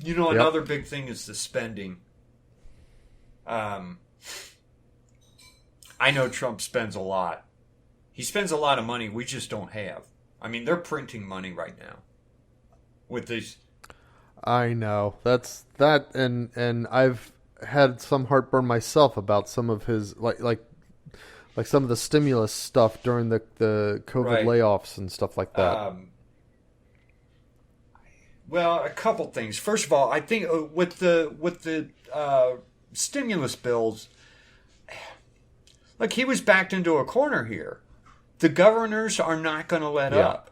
Another big thing is the spending. I know Trump spends a lot. He spends a lot of money we just don't have. I mean, they're printing money right now with these. I know and I've had some heartburn myself about some of his like some of the stimulus stuff during the COVID layoffs and stuff like that. Well, a couple things. First of all, I think with the stimulus bills, look, he was backed into a corner here. The governors are not going to let up.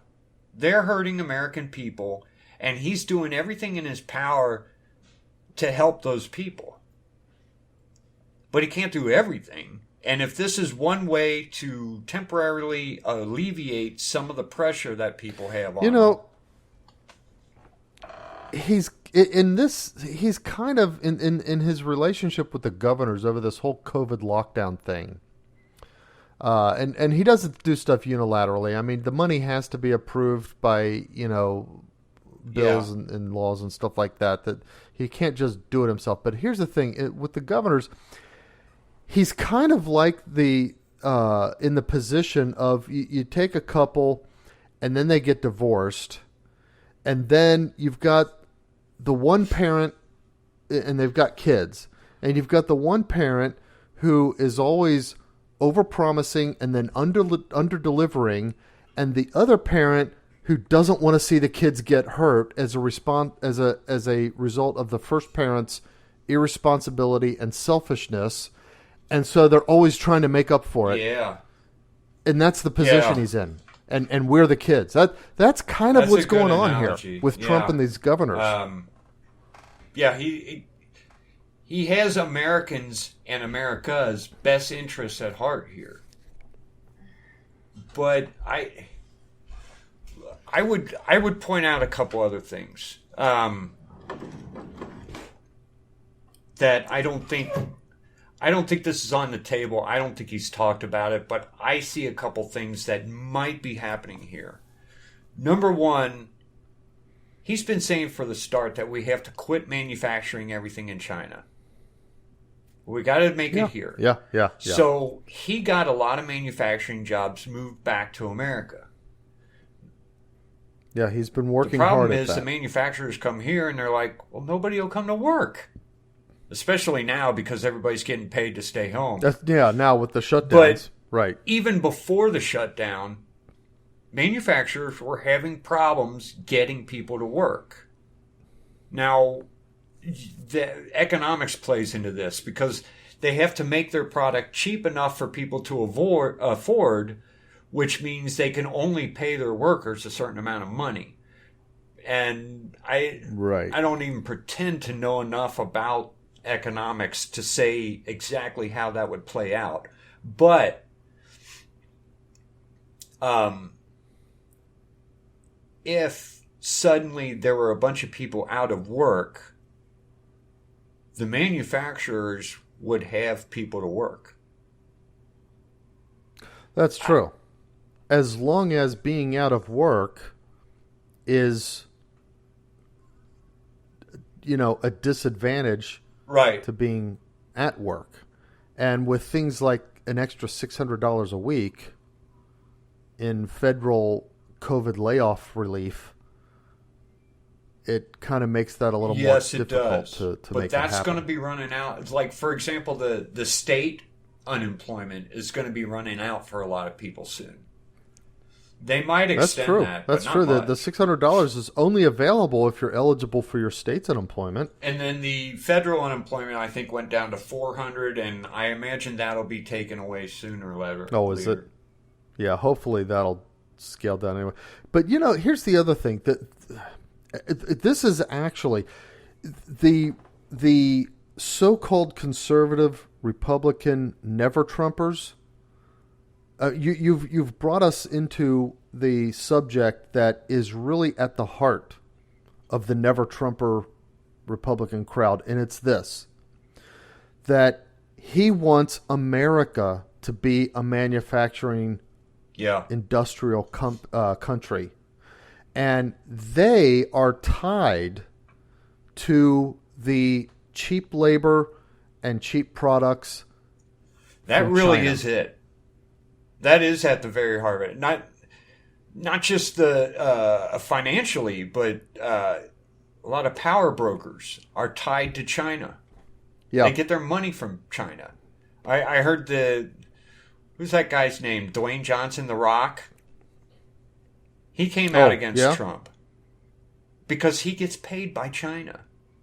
They're hurting American people, and he's doing everything in his power to help those people. But he can't do everything. And if this is one way to temporarily alleviate some of the pressure that people have on him, he's kind of in his relationship with the governors over this whole COVID lockdown thing. And he doesn't do stuff unilaterally. I mean, the money has to be approved by, bills and laws and stuff like that he can't just do it himself. But here's the thing. With the governors, he's kind of like in the position of you take a couple and then they get divorced. And then you've got the one parent, and they've got kids, and you've got the one parent who is always over-promising and then under-delivering, and the other parent who doesn't want to see the kids get hurt as a result of the first parent's irresponsibility and selfishness, and so they're always trying to make up for it. Yeah. And that's the position he's in. And we're the kids. That's kind of what's going on here with Trump and these governors. He has Americans and America's best interests at heart here. But I would point out a couple other things that I don't think this is on the table. I don't think he's talked about it, but I see a couple things that might be happening here. Number one, he's been saying for the start that we have to quit manufacturing everything in China. We got to make it here. Yeah. So he got a lot of manufacturing jobs moved back to America. Yeah, he's been working hard at that. The problem is the manufacturers come here and they're like, well, nobody will come to work. Especially now because everybody's getting paid to stay home. Now with the shutdowns. But right. Even before the shutdown, manufacturers were having problems getting people to work. Now, the economics plays into this because they have to make their product cheap enough for people to afford, which means they can only pay their workers a certain amount of money. And I don't even pretend to know enough about economics to say exactly how that would play out. But if suddenly there were a bunch of people out of work, the manufacturers would have people to work. That's true. As long as being out of work is, a disadvantage to being at work. And with things like an extra $600 a week in federal COVID layoff relief, it kind of makes that a little more difficult to make it happen. But that's going to be running out. It's like, for example, the state unemployment is going to be running out for a lot of people soon. They might extend that. That's true. The $600 is only available if you're eligible for your state's unemployment. And then the federal unemployment, I think, went down to $400, and I imagine that'll be taken away sooner or later. Oh, is it? Yeah, hopefully that'll scale down anyway. But, here's the other thing. This is actually the so-called conservative Republican never-Trumpers. You've brought us into the subject that is really at the heart of the never-Trumper Republican crowd, and it's this: that he wants America to be a manufacturing, industrial country, and they are tied to the cheap labor and cheap products. That really China. is it. That is at the very heart of it. Not just the financially, but a lot of power brokers are tied to China. Yeah. They get their money from China. I heard who's that guy's name? Dwayne Johnson, The Rock. He came out against Trump because he gets paid by China.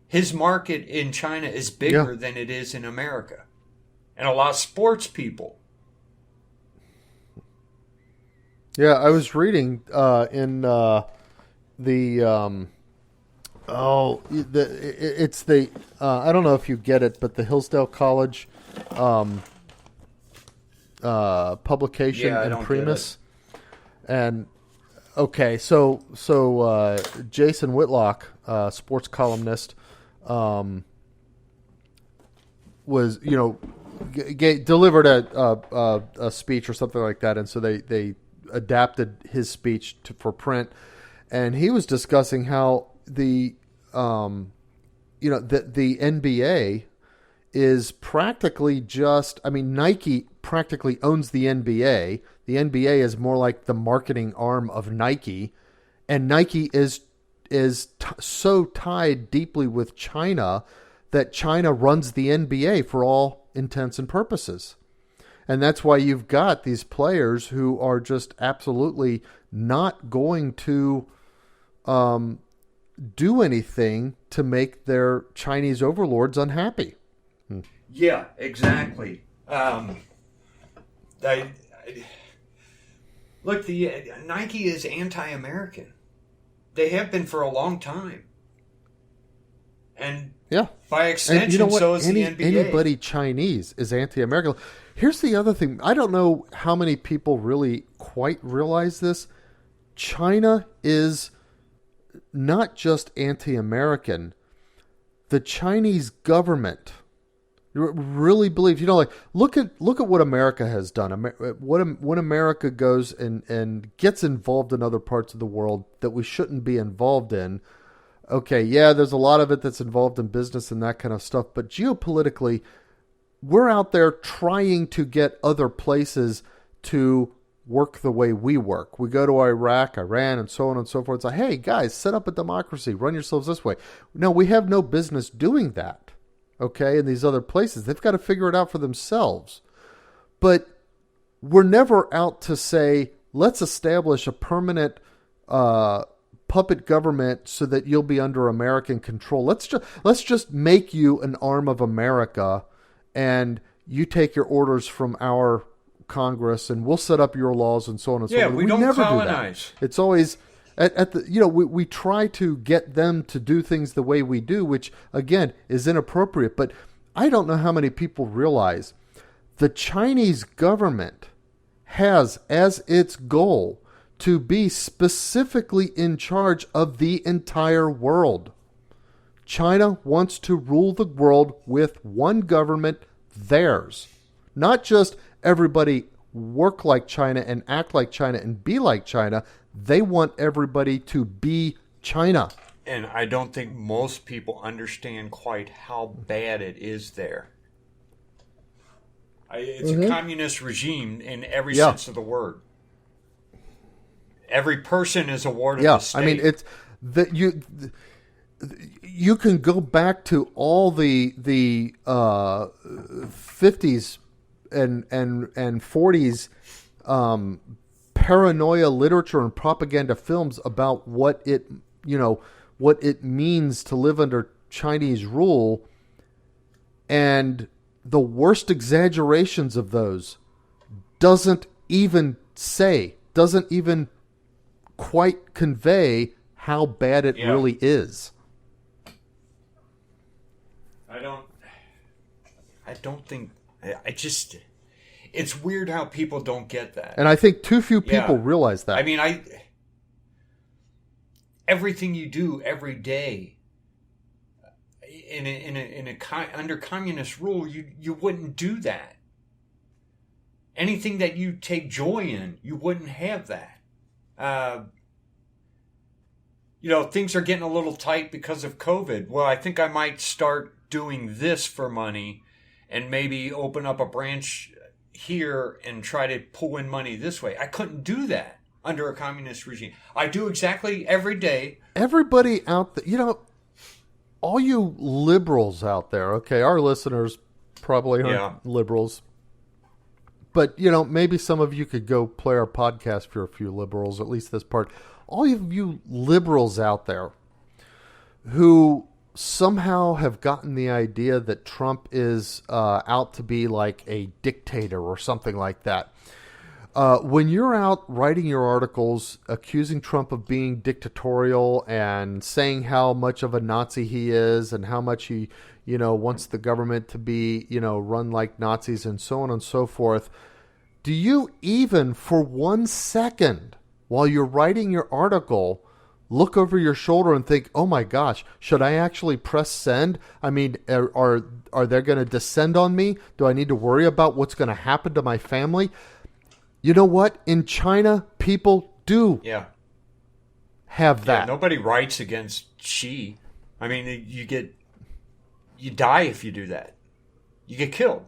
His market in China is bigger than it is in America. And a lot of sports people. Yeah, I was reading in it's the I don't know if you get it, but the Hillsdale College publication I in don't Primus. And okay, so Jason Whitlock, sports columnist, was delivered a speech or something like that, and so they adapted his speech for print, and he was discussing how the NBA is practically just, I mean, Nike practically owns the NBA. The NBA is more like the marketing arm of Nike, and Nike is so tied deeply with China that China runs the NBA for all intents and purposes. And that's why you've got these players who are just absolutely not going to do anything to make their Chinese overlords unhappy. Yeah, exactly. Look, Nike is anti-American. They have been for a long time. And by extension, so is the NBA. Anybody Chinese is anti-American. Here's the other thing. I don't know how many people really quite realize this. China is not just anti-American. The Chinese government really believes, look at what America has done. When America goes and gets involved in other parts of the world that we shouldn't be involved in. Okay, yeah, there's a lot of it that's involved in business and that kind of stuff, but geopolitically, we're out there trying to get other places to work the way we work. We go to Iraq, Iran, and so on and so forth. It's like, hey, guys, set up a democracy. Run yourselves this way. No, we have no business doing that, okay, in these other places. They've got to figure it out for themselves. But we're never out to say, let's establish a permanent puppet government so that you'll be under American control. Let's just make you an arm of America, and you take your orders from our Congress, and we'll set up your laws and so on and so forth. We don't never colonize. Do that. It's always we try to get them to do things the way we do, which again is inappropriate. But I don't know how many people realize the Chinese government has as its goal to be specifically in charge of the entire world. China wants to rule the world with one government, theirs. Not just everybody work like China and act like China and be like China. They want everybody to be China. And I don't think most people understand quite how bad it is there. It's a communist regime in every sense of the word. Every person is a ward of the state. I mean, it's that you can go back to all the 50s and 40s paranoia literature and propaganda films about what it means to live under Chinese rule, and the worst exaggerations of those doesn't even quite convey how bad it really is. I don't think. It's weird how people don't get that. And I think too few people realize that. I mean, everything you do every day under communist rule, you wouldn't do that. Anything that you take joy in, you wouldn't have that. things are getting a little tight because of COVID. Well, I think I might start doing this for money and maybe open up a branch here and try to pull in money this way. I couldn't do that under a communist regime. I do exactly every day. Everybody out there, all you liberals out there, okay, our listeners probably aren't liberals. But, maybe some of you could go play our podcast for a few liberals, at least this part. All of you liberals out there who somehow have gotten the idea that Trump is out to be like a dictator or something like that. When you're out writing your articles accusing Trump of being dictatorial and saying how much of a Nazi he is and how much he, wants the government to be, run like Nazis and so on and so forth, do you even for 1 second while you're writing your article look over your shoulder and think, oh my gosh, should I actually press send? I mean, are they going to descend on me? Do I need to worry about what's going to happen to my family? You know what? In China, people do have that. Yeah, nobody writes against Xi. I mean, you die if you do that. You get killed.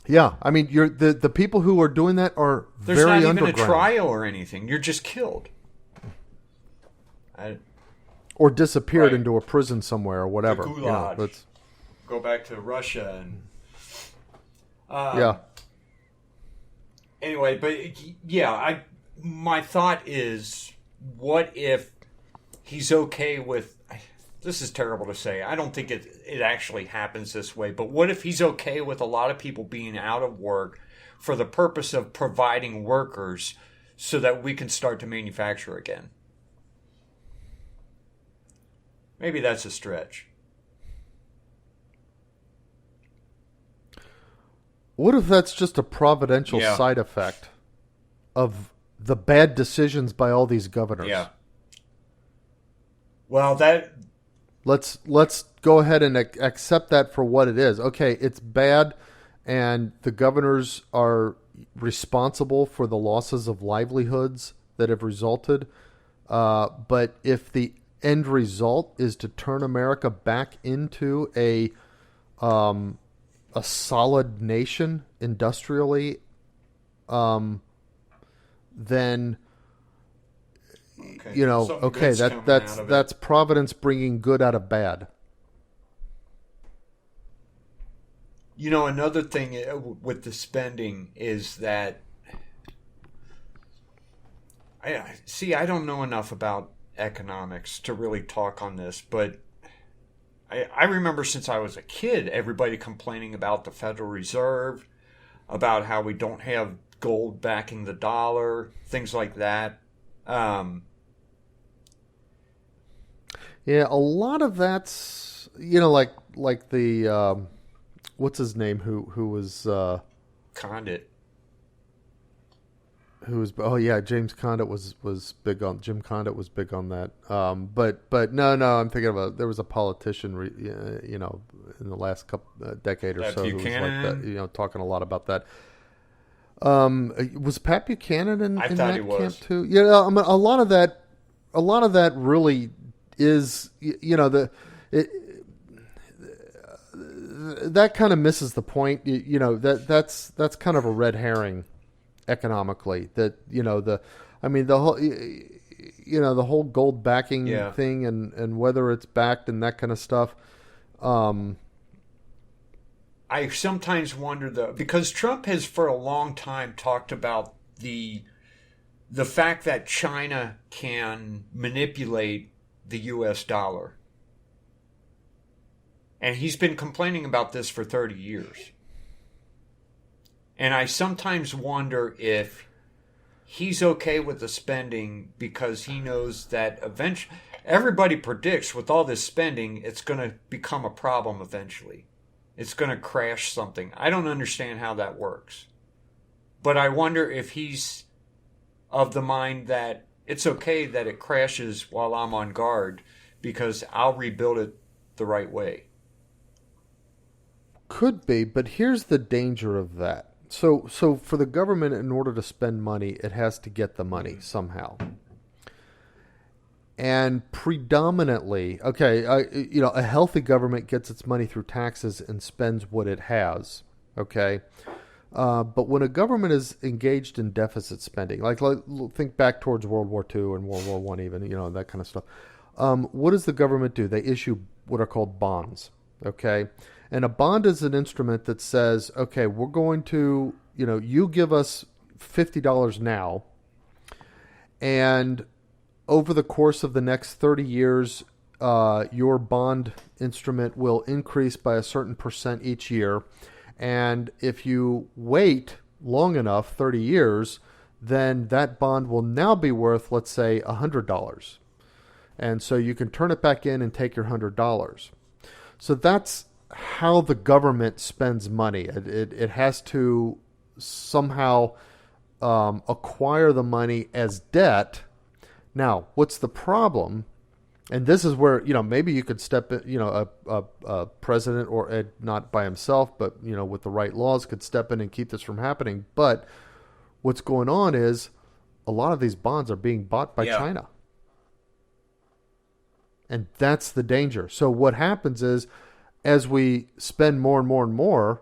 Yeah, I mean, the people who are doing that are There's very not underground. even a trial or anything. You're just killed. Or disappeared into a prison somewhere or whatever. The Gulag. Go back to Russia and yeah. Anyway, but my thought is, what if he's okay with? This is terrible to say. I don't think it actually happens this way. But what if he's okay with a lot of people being out of work for the purpose of providing workers so that we can start to manufacture again? Maybe that's a stretch. What if that's just a providential side effect of the bad decisions by all these governors? Yeah. Well, let's go ahead and accept that for what it is. Okay, it's bad, and the governors are responsible for the losses of livelihoods that have resulted. But if the end result is to turn America back into a solid nation industrially, then that's Providence bringing good out of bad. Another thing with the spending is that I don't know enough about economics to really talk on this, but I remember since I was a kid, everybody complaining about the Federal Reserve, about how we don't have gold backing the dollar, things like that. Yeah, a lot of that's like the what's his name who was Condit. James Condit was big on Jim Condit was big on that. But no, I'm thinking about there was a politician in the last couple decade or so who was like that, talking a lot about that. Was Pat Buchanan in that camp too? Yeah, I mean, a lot of that really is that kind of misses the point. That's kind of a red herring economically. That the whole gold backing thing and whether it's backed and that kind of stuff. I sometimes wonder though, because Trump has for a long time talked about the fact that China can manipulate the U.S. dollar. And he's been complaining about this for 30 years. And I sometimes wonder if he's okay with the spending because he knows that eventually, everybody predicts with all this spending, it's going to become a problem eventually. It's going to crash something. I don't understand how that works. But I wonder if he's of the mind that it's okay that it crashes while I'm on guard because I'll rebuild it the right way. Could be, but here's the danger of that. So for the government, in order to spend money, it has to get the money somehow. And predominantly, a healthy government gets its money through taxes and spends what it has. Okay. But when a government is engaged in deficit spending, like think back towards World War II and World War One, even, that kind of stuff. What does the government do? They issue what are called bonds. Okay. And a bond is an instrument that says, okay, we're going to, you give us $50 now, and over the course of the next 30 years, your bond instrument will increase by a certain percent each year. And if you wait long enough, 30 years, then that bond will now be worth, let's say, $100. And so you can turn it back in and take your $100. So that's how the government spends money. It has to somehow acquire the money as debt. Now, what's the problem? And this is where, maybe you could step in, a president, or not by himself, but, with the right laws, could step in and keep this from happening. But what's going on is a lot of these bonds are being bought by China. And that's the danger. So what happens is, as we spend more and more and more,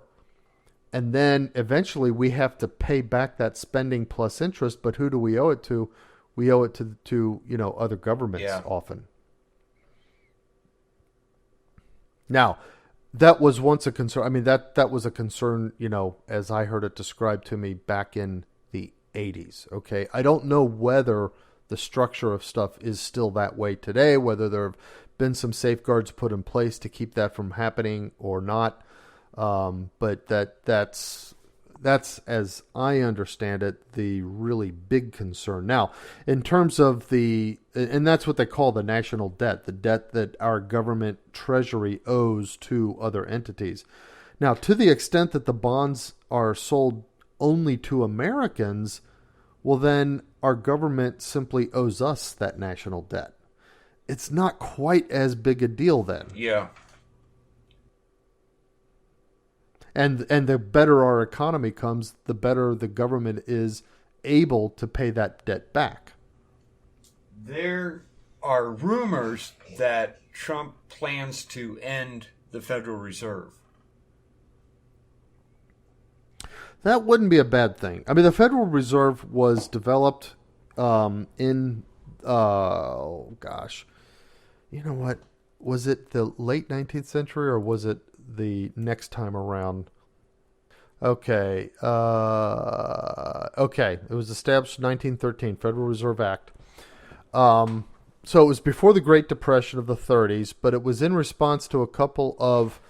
and then eventually we have to pay back that spending plus interest, but who do we owe it to? We owe it to other governments often. Now, that was once a concern. I mean, that was a concern, as I heard it described to me back in the 80s. Okay. I don't know whether the structure of stuff is still that way today, whether there have been some safeguards put in place to keep that from happening or not. But that's, as I understand it, the really big concern. Now, in terms of and that's what they call the national debt, the debt that our government treasury owes to other entities. Now, to the extent that the bonds are sold only to Americans, well, then our government simply owes us that national debt. It's not quite as big a deal then. Yeah. And the better our economy comes, the better the government is able to pay that debt back. There are rumors that Trump plans to end the Federal Reserve. That wouldn't be a bad thing. I mean, the Federal Reserve was developed in, you know what? Was it the late 19th century, or was it the next time around? Okay. It was established in 1913, Federal Reserve Act. So it was before the Great Depression of the 30s, but it was in response to a couple of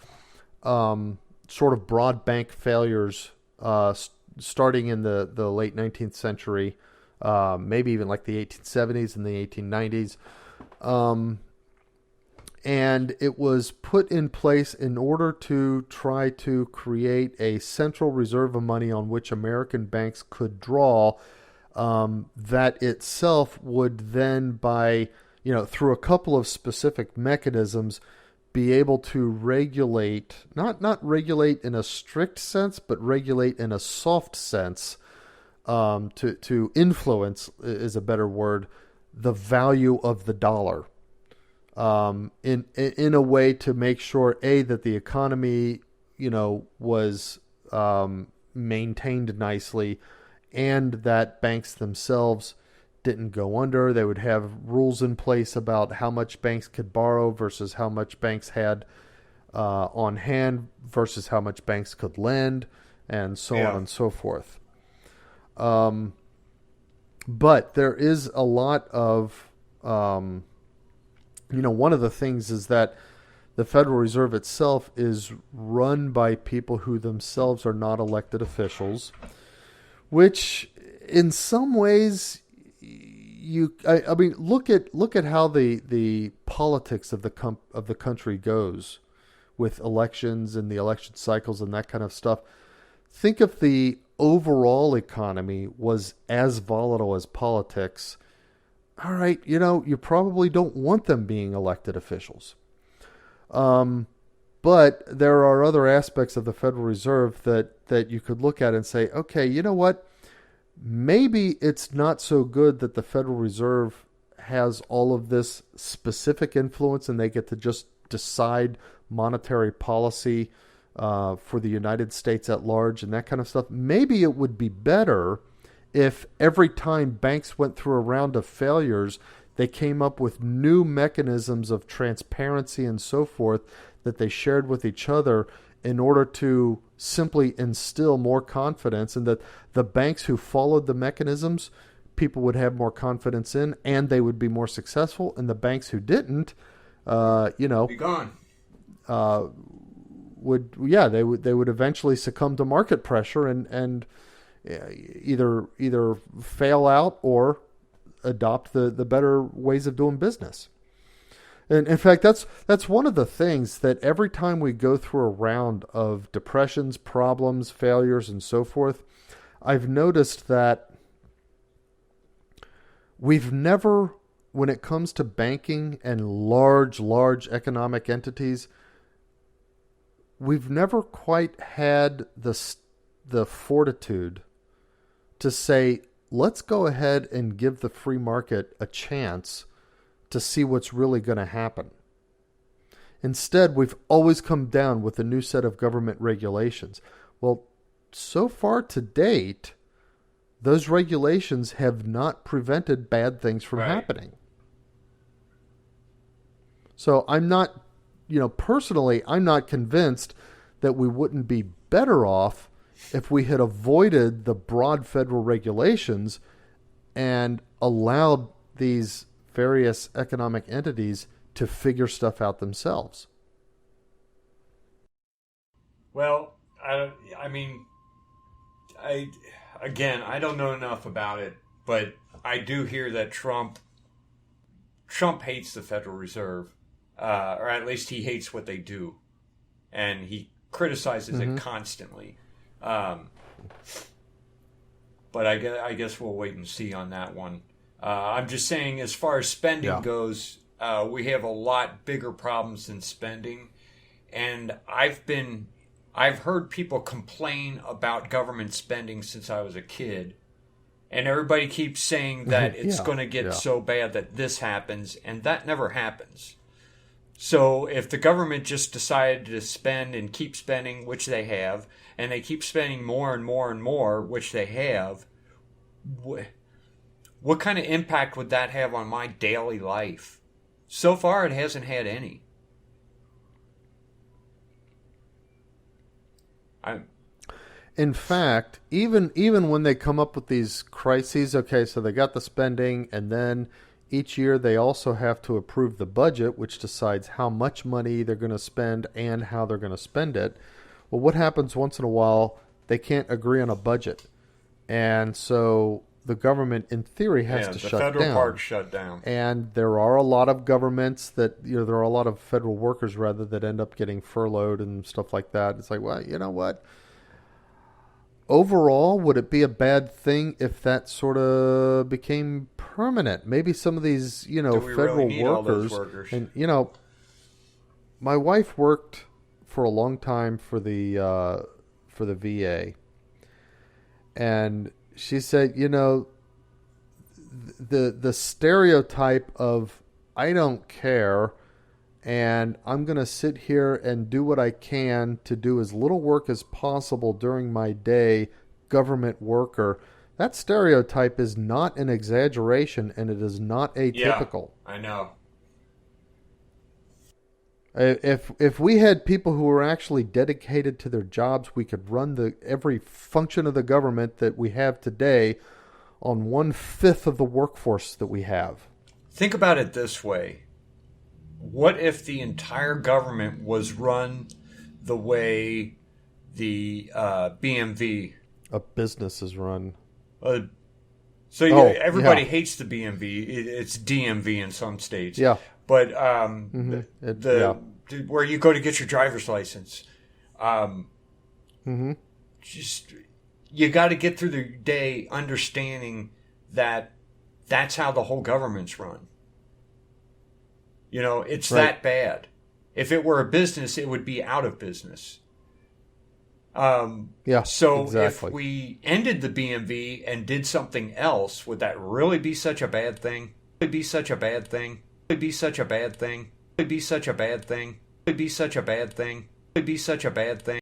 sort of broad bank failures starting in the late 19th century, maybe even like the 1870s and the 1890s. And it was put in place in order to try to create a central reserve of money on which American banks could draw, that itself would then, through a couple of specific mechanisms, be able to regulate, not regulate in a strict sense, but regulate in a soft sense, to influence is a better word, the value of the dollar. In a way to make sure, that the economy, was maintained nicely, and that banks themselves didn't go under. They would have rules in place about how much banks could borrow versus how much banks had on hand versus how much banks could lend, and so on and so forth. But there is a lot of one of the things is that the Federal Reserve itself is run by people who themselves are not elected officials, which in some ways look at how the politics of the country goes with elections and the election cycles and that kind of stuff. Think if the overall economy was as volatile as politics. All right, you probably don't want them being elected officials. But there are other aspects of the Federal Reserve that you could look at and say, okay, you know what? Maybe it's not so good that the Federal Reserve has all of this specific influence and they get to just decide monetary policy for the United States at large and that kind of stuff. Maybe it would be better if every time banks went through a round of failures, they came up with new mechanisms of transparency and so forth that they shared with each other in order to simply instill more confidence, and that the banks who followed the mechanisms, people would have more confidence in, and they would be more successful. And the banks who didn't, be gone. They would eventually succumb to market pressure and either fail out or adopt the better ways of doing business. And in fact, that's one of the things that every time we go through a round of depressions, problems, failures, and so forth, I've noticed that we've never, when it comes to banking and large economic entities, we've never quite had the fortitude to say, let's go ahead and give the free market a chance to see what's really going to happen. Instead, we've always come down with a new set of government regulations. Well, so far to date, those regulations have not prevented bad things from happening. So I'm not, personally, I'm not convinced that we wouldn't be better off if we had avoided the broad federal regulations and allowed these various economic entities to figure stuff out themselves. Well, I don't know enough about it, but I do hear that Trump hates the Federal Reserve, or at least he hates what they do, and he criticizes it constantly. But I guess we'll wait and see on that one. I'm just saying, as far as spending goes, we have a lot bigger problems than spending. And I've heard people complain about government spending since I was a kid. And everybody keeps saying that it's going to get so bad that this happens, and that never happens. So if the government just decided to spend and keep spending, which they have, and they keep spending more and more and more, which they have, what kind of impact would that have on my daily life? So far, it hasn't had any. In fact, even when they come up with these crises, okay, so they got the spending, and then each year they also have to approve the budget, which decides how much money they're going to spend and how they're going to spend it. Well, what happens once in a while? They can't agree on a budget. And so the government, in theory, has to shut down. The federal part shut down. And there are a lot of governments that, there are a lot of federal workers, rather, that end up getting furloughed and stuff like that. It's like, well, you know what? Overall, would it be a bad thing if that sort of became permanent? Maybe some of these, federal really workers. And, my wife worked for a long time for the VA. And she said, the stereotype of, I don't care, and I'm going to sit here and do what I can to do as little work as possible during my day, government worker, that stereotype is not an exaggeration, and it is not atypical. Yeah, I know. If we had people who were actually dedicated to their jobs, we could run every function of the government that we have today on 1/5 of the workforce that we have. Think about it this way. What if the entire government was run the way the BMV... A business is run. Everybody hates the BMV. It's DMV in some states. Yeah. But where you go to get your driver's license, just you got to get through the day understanding that that's how the whole government's run. It's that bad. If it were a business, it would be out of business. So exactly. If we ended the BMV and did something else, would that really be such a bad thing? Could be such a bad thing. Could be such a bad thing. Could be such a bad thing. Could be such a bad thing. Could be such a bad thing.